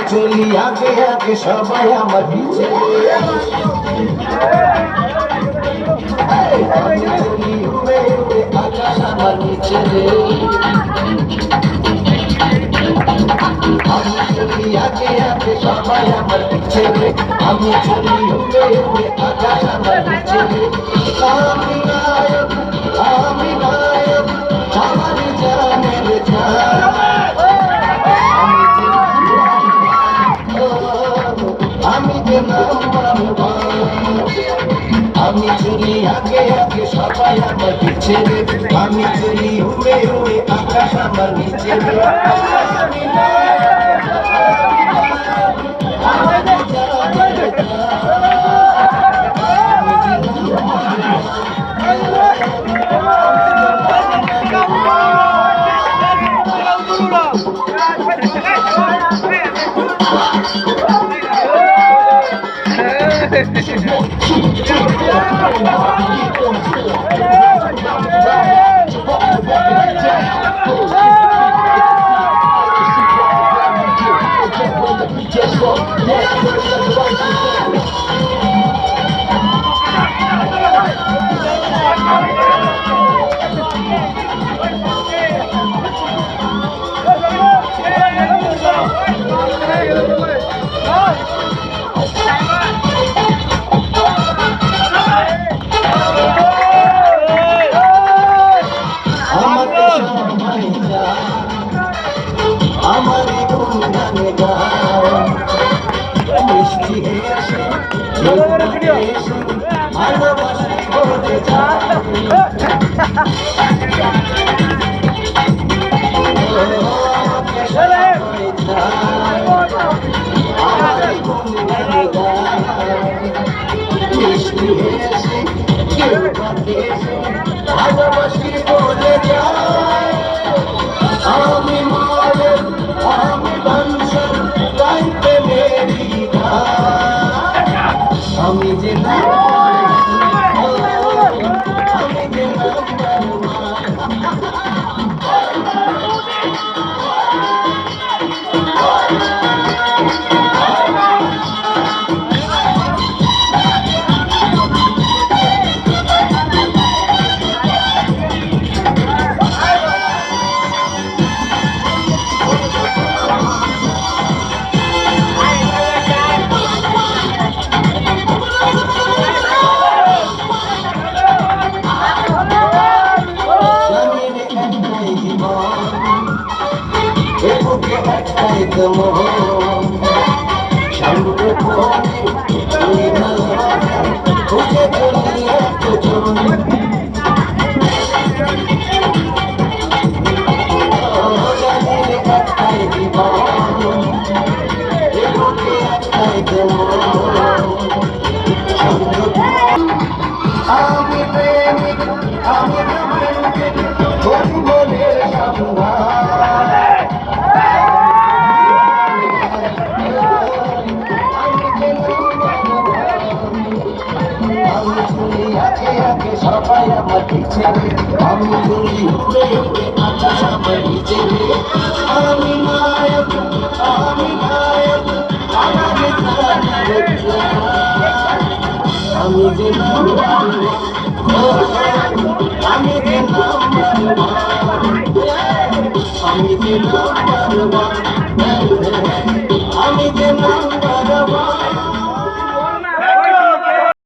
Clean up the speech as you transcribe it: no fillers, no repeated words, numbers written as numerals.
চলি আগে আগে সবাই আমার পিছে আমি চলি উড়ে উড়ে আকাশ আমার নিচে আমি চলি আগে আগে সবাই আমার পিছে আমি চলি উড়ে উড়ে আকাশ আমার নিচে আমি নায়ক আমার জানের জান আমি যে নাম্বার আমি চলি আগে আগে সবাই আমার পিছে আমি চলি উড়ে উড়ে আকাশ আমার নিচে আমারই গুণগানে গায় মিষ্টি হেসে ভালোবাসি বলে যায় আমারই গুণগানে গায় মিষ্টি হেসে ভালোবাসি বলে যায় আমি মায়ের আমি বংশের গাইতে মেরি আমি যে আমি যে আমি প্রেমিক আমি মনের সবাই আমার পিছে আমি চলি উড়ে উড়ে আকাশ আমার নিচে আমি নায়ক আমি যে আমি যে নাম্বার ওয়ান